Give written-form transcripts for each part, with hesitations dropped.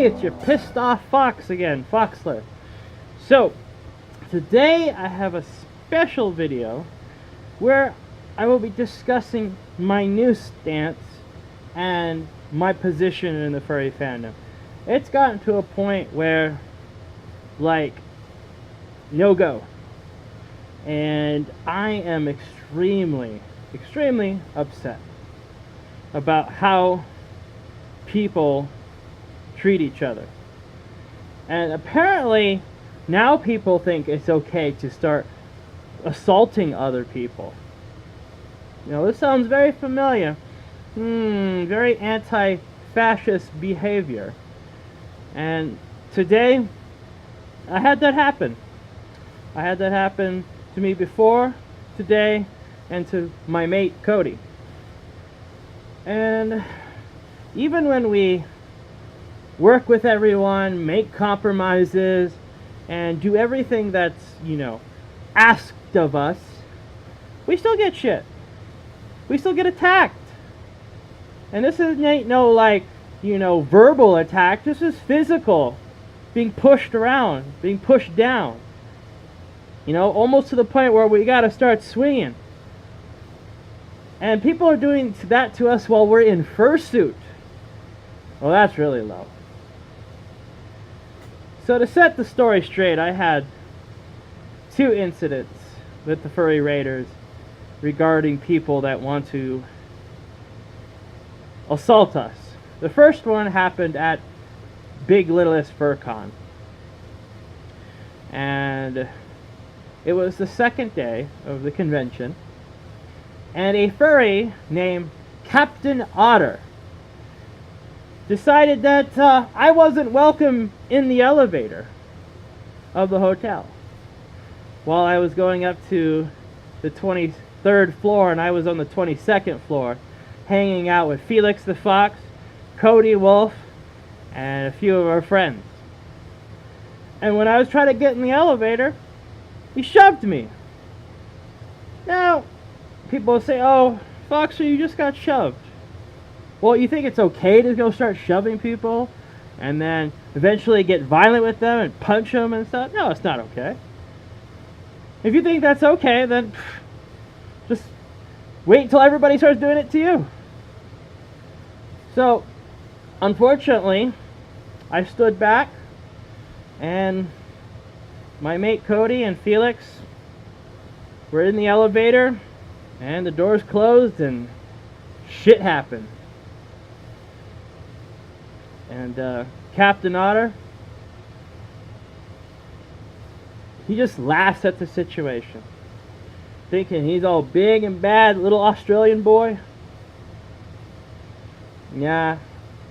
Hey, it's your pissed off fox again, Foxler. So, today I have a special video where I will be discussing my new stance and my position in the furry fandom. It's gotten to a point where, like, no go. And I am extremely upset about how people treat each other. And apparently now people think it's okay to start assaulting other people. You know, this sounds very familiar. Very anti-fascist behavior. And today I had that happen. I had that happen to me before, today, and to my mate Cody. And even when we work with everyone, make compromises, and do everything that's, asked of us, we still get shit. We still get attacked. And this ain't no verbal attack. This is physical. Being pushed around, being pushed down. Almost to the point where we gotta start swinging. And people are doing that to us while we're in fursuit. Well, that's really low. So to set the story straight, I had 2 incidents with the furry raiders regarding people that want to assault us. The first one happened at Big Littlest FurCon. And it was the second day of the convention. And a furry named Captain Otter decided that I wasn't welcome in the elevator of the hotel while I was going up to the 23rd floor, and I was on the 22nd floor hanging out with Felix the Fox, Cody Wolf, and a few of our friends. And when I was trying to get in the elevator, he shoved me. Now, people will say, "Oh, Foxer, you just got shoved." Well, you think it's okay to go start shoving people and then eventually get violent with them and punch them and stuff? No, it's not okay. If you think that's okay, then just wait until everybody starts doing it to you. So, unfortunately, I stood back, and my mate Cody and Felix were in the elevator, and the doors closed, and shit happened. And Captain Otter, he just laughs at the situation, thinking he's all big and bad, little Australian boy. Yeah,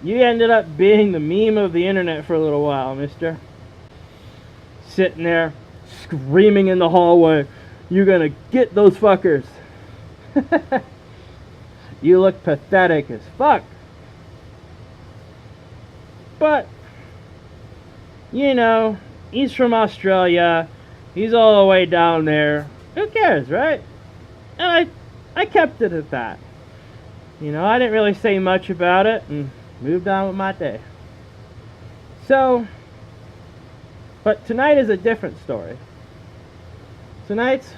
you ended up being the meme of the internet for a little while, mister. Sitting there, screaming in the hallway, "You're gonna get those fuckers." You look pathetic as fuck. But, he's from Australia. He's all the way down there. Who cares, right? And I kept it at that. I didn't really say much about it and moved on with my day. So, but tonight is a different story. Tonight's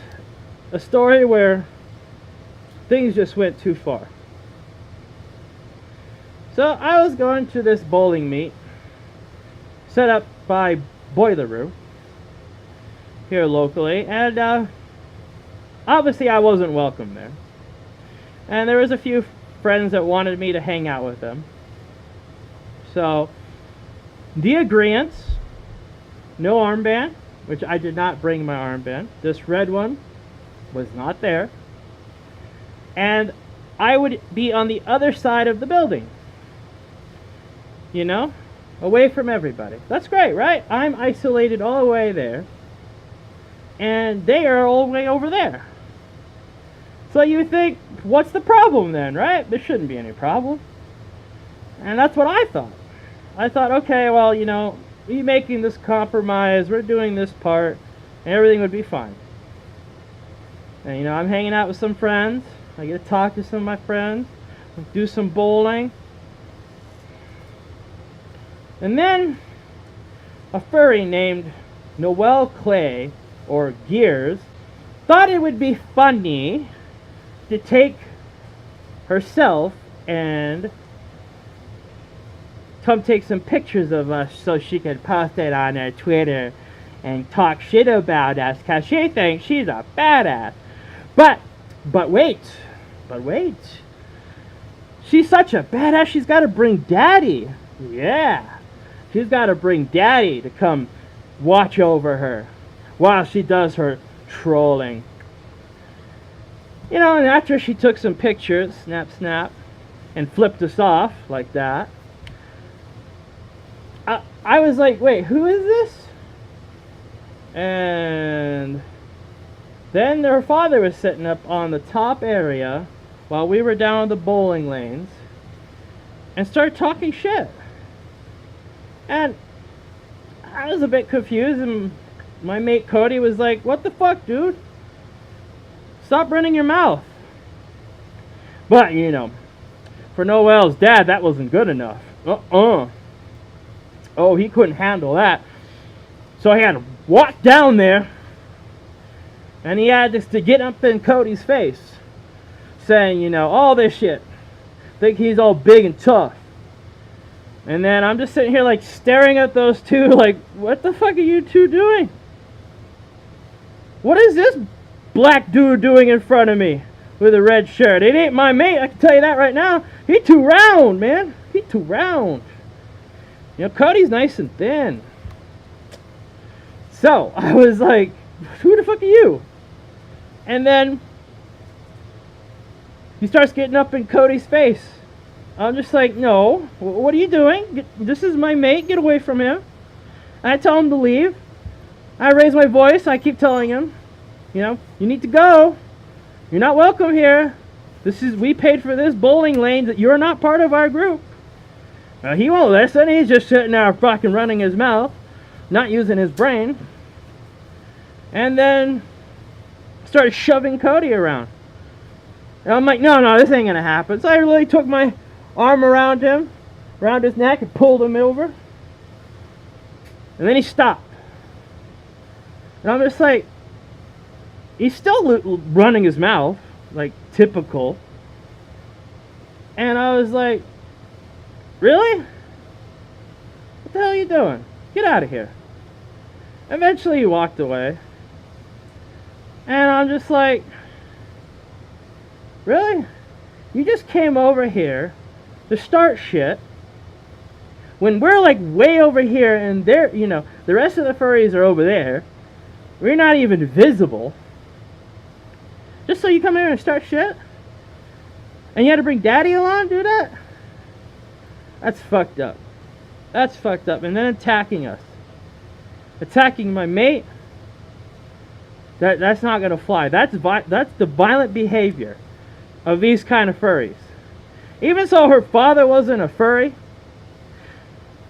a story where things just went too far. So I was going to this bowling meet set up by Boiler Room here locally, and obviously I wasn't welcome there. And there was a few friends that wanted me to hang out with them. So the agreements, no armband, which I did not bring my armband. This red one was not there. And I would be on the other side of the building. Away from everybody. That's great, right? I'm isolated all the way there. And they are all the way over there. So you think, what's the problem then, right? There shouldn't be any problem. And that's what I thought. I thought, okay, well, we making this compromise, we're doing this part, and everything would be fine. And, I'm hanging out with some friends. I get to talk to some of my friends, do some bowling. And then a furry named Noelle Clay, or Gears, thought it would be funny to take herself and come take some pictures of us so she could post it on her Twitter and talk shit about us because she thinks she's a badass. But wait. She's such a badass, she's got to bring Daddy. Yeah. She's got to bring Daddy to come watch over her while she does her trolling. You know, and after she took some pictures, snap, and flipped us off like that, I was like, wait, who is this? And then their father was sitting up on the top area while we were down the bowling lanes and started talking shit. And I was a bit confused, and my mate Cody was like, what the fuck, dude? Stop running your mouth. But, you know, for Noelle's dad, that wasn't good enough. Oh, he couldn't handle that. So he had to walk down there, and he had to get up in Cody's face, saying, you know, all this shit. Think he's all big and tough. And then I'm just sitting here, like, staring at those two, like, what the fuck are you two doing? What is this black dude doing in front of me with a red shirt? It ain't my mate, I can tell you that right now. He too round, man. He too round. You know, Cody's nice and thin. So, I was like, who the fuck are you? And then he starts getting up in Cody's face. I'm just like, no, what are you doing? This is my mate, get away from him. I tell him to leave. I raise my voice, I keep telling him, you know, you need to go. You're not welcome here. We paid for this bowling lane, that you're not part of our group. He won't listen, he's just sitting there fucking running his mouth, not using his brain. And then started shoving Cody around. And I'm like, no, this ain't gonna happen. So I really took my arm around him, around his neck, and pulled him over. And then he stopped. And I'm just like, he's still running his mouth, like typical. And I was like, really? What the hell are you doing? Get out of here. Eventually he walked away. And I'm just like, really? You just came over here to start shit when we're like way over here and they're, you know, the rest of the furries are over there. We're not even visible. Just so you come here and start shit? And you had to bring Daddy along to do that? That's fucked up. That's fucked up. And then attacking us. Attacking my mate. That's not gonna fly. That's the violent behavior of these kind of furries. Even so, her father wasn't a furry.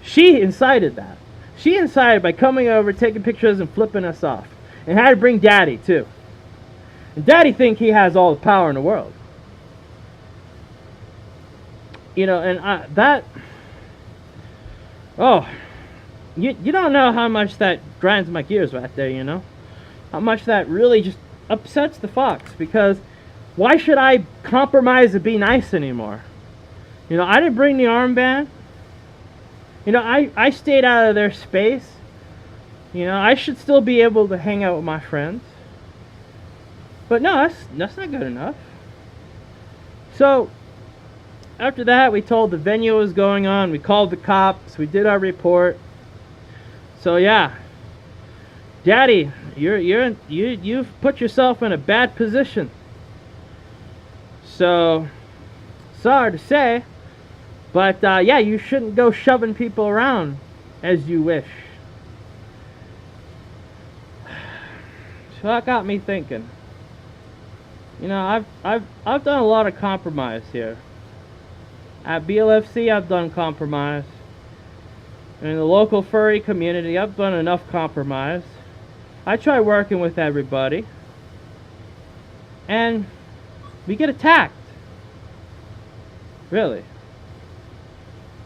She incited that. She incited by coming over, taking pictures, and flipping us off. And had to bring Daddy too. And Daddy think he has all the power in the world. You know, and that. Oh, you don't know how much that grinds my gears right there. You know, how much that really just upsets the fox, because why should I compromise and be nice anymore? You know, I didn't bring the armband. You know, I stayed out of their space. You know, I should still be able to hang out with my friends. But no, that's not good enough. So, after that, we told the venue what was going on. We called the cops. We did our report. So yeah, Daddy, you've put yourself in a bad position. So, sorry to say, but yeah, you shouldn't go shoving people around as you wish. So that got me thinking. You know, I've done a lot of compromise here. At BLFC, I've done compromise. In the local furry community, I've done enough compromise. I try working with everybody. And we get attacked. Really.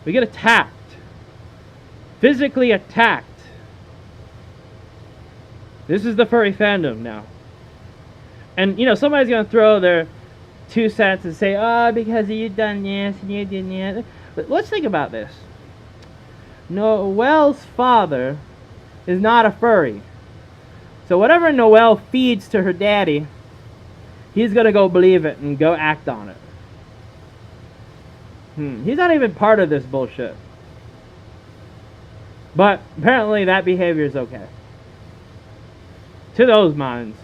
We get attacked. physically attacked. This is the furry fandom now. And, you know, somebody's going to throw their 2 cents and say, oh, because you done this and you did that. But let's think about this. Noelle's father is not a furry. So whatever Noelle feeds to her daddy, he's going to go believe it and go act on it. He's not even part of this bullshit. But apparently that behavior is okay. To those minds.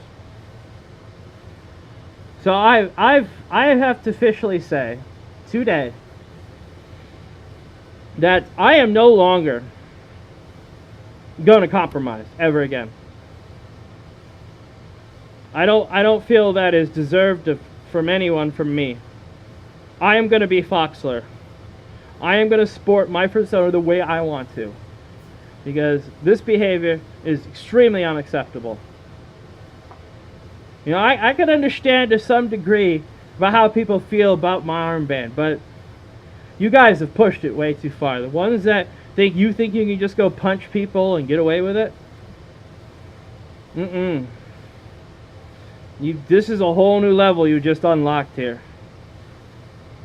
So I have to officially say today that I am no longer going to compromise ever again. I don't feel that is deserved from anyone from me. I am going to be Foxler. I am going to sport my persona the way I want to. Because this behavior is extremely unacceptable. You know, I can understand to some degree about how people feel about my armband, but you guys have pushed it way too far. The ones that think you can just go punch people and get away with it? This is a whole new level you just unlocked here.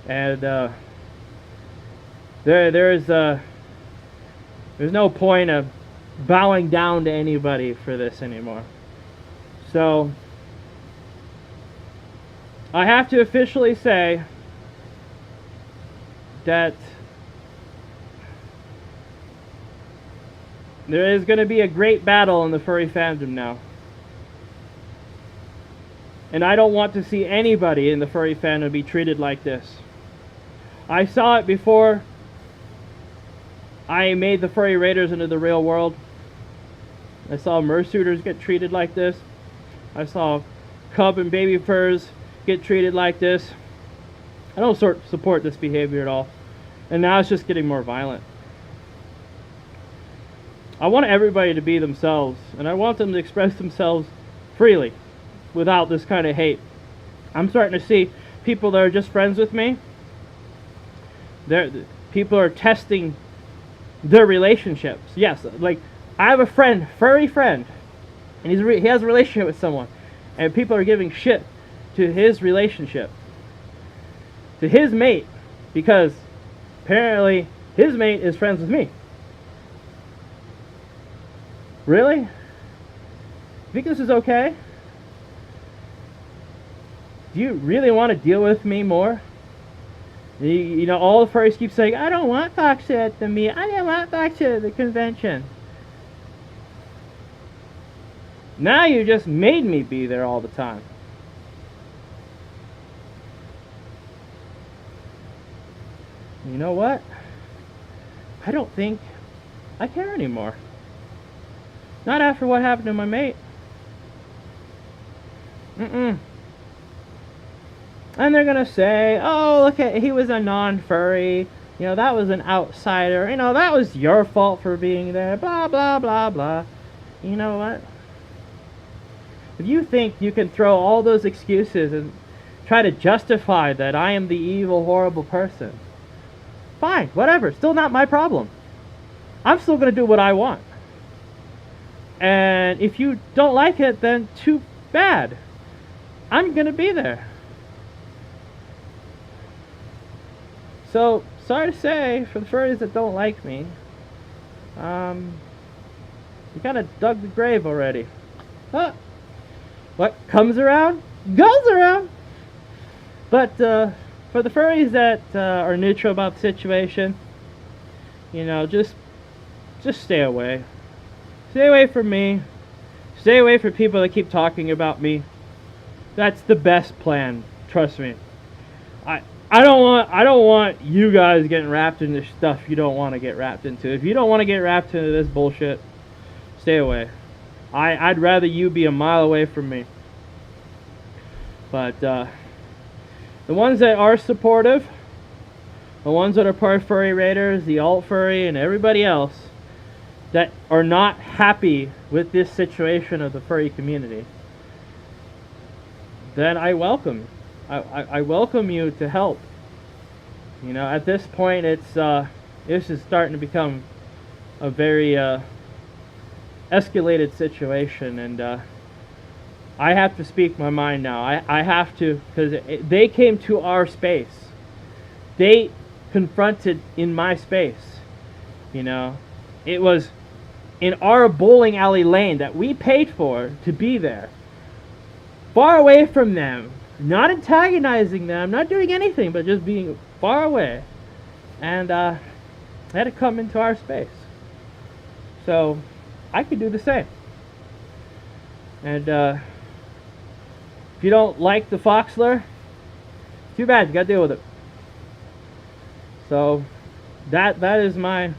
And there's no point of bowing down to anybody for this anymore. So I have to officially say that there is going to be a great battle in the furry fandom now. And I don't want to see anybody in the furry fandom be treated like this. I saw it before I made the furry raiders into the real world. I saw mersuiters get treated like this. I saw cub and baby furs get treated like this. I don't support this behavior at all. And now it's just getting more violent. I want everybody to be themselves, and I want them to express themselves freely without this kind of hate. I'm starting to see people that are just friends with me. People are testing their relationships. Yes, like I have a friend, furry friend, and he has a relationship with someone, and people are giving shit to his relationship, to his mate, because apparently his mate is friends with me. Really? You think this is okay? Do you really want to deal with me more? You know, all the furries keep saying, I don't want Foxer at the meet. I don't want Foxer at the convention. Now you just made me be there all the time. You know what? I don't think I care anymore. Not after what happened to my mate. And they're gonna say, oh, look at, he was a non-furry. You know, that was an outsider. You know, that was your fault for being there. Blah, blah, blah, blah. You know what? If you think you can throw all those excuses and try to justify that I am the evil, horrible person, fine, whatever. Still not my problem. I'm still gonna do what I want. And if you don't like it, then too bad. I'm gonna be there. So, sorry to say, for the furries that don't like me, you kind of dug the grave already. Huh? What comes around, goes around. But for the furries that are neutral about the situation, you know, just stay away. Stay away from me. Stay away from people that keep talking about me. That's the best plan. Trust me. I don't want you guys getting wrapped into stuff you don't want to get wrapped into. If you don't want to get wrapped into this bullshit, stay away. I'd rather you be a mile away from me. But the ones that are supportive, the ones that are part of furry raiders, the alt furry, and everybody else that are not happy with this situation of the furry community, then I welcome. I welcome you to help. You know, at this point, this is starting to become a very escalated situation, and I have to speak my mind now. I have to, because they came to our space. They confronted in my space. You know, it was in our bowling alley lane that we paid for to be there, far away from them, not antagonizing them, not doing anything, but just being far away. And they had to come into our space. So I could do the same. And if you don't like the Foxler, too bad, you gotta deal with it. So that is my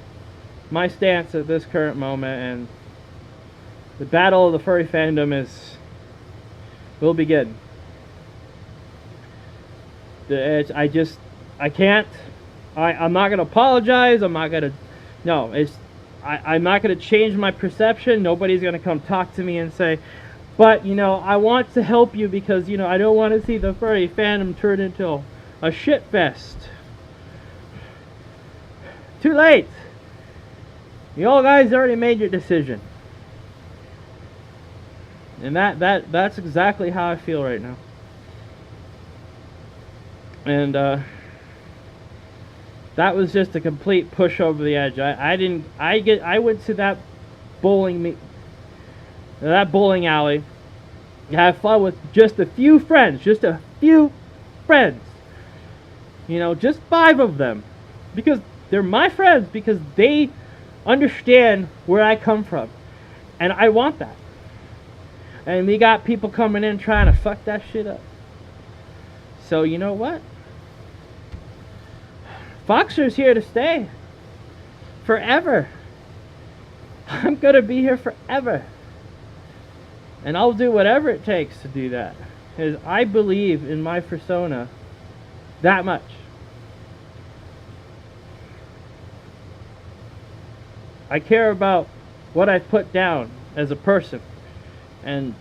stance at this current moment, and the battle of the furry fandom will begin. I'm not gonna apologize. I'm not gonna. No, I'm not gonna change my perception. Nobody's gonna come talk to me and say, but you know, I want to help you because you know I don't want to see the furry fandom turn into a shit fest. Too late. You all guys already made your decision. And that's exactly how I feel right now. And that was just a complete push over the edge. I went to that bowling alley to have fun with just a few friends, You know, just 5 of them, because they're my friends, because they understand where I come from, and I want that. And we got people coming in trying to fuck that shit up. So you know what? Foxler's here to stay. Forever. I'm gonna be here forever. And I'll do whatever it takes to do that. Because I believe in my persona that much. I care about what I've put down as a person. And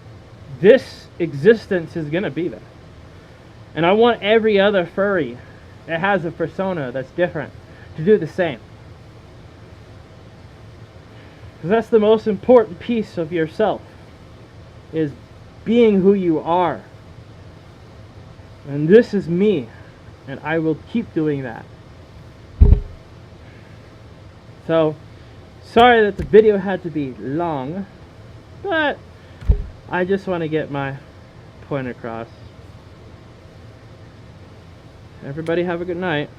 this existence is gonna be there. And I want every other furry that has a persona that's different to do the same. Because that's the most important piece of yourself, is being who you are. And this is me, and I will keep doing that. So, sorry that the video had to be long, but I just want to get my point across. Everybody have a good night.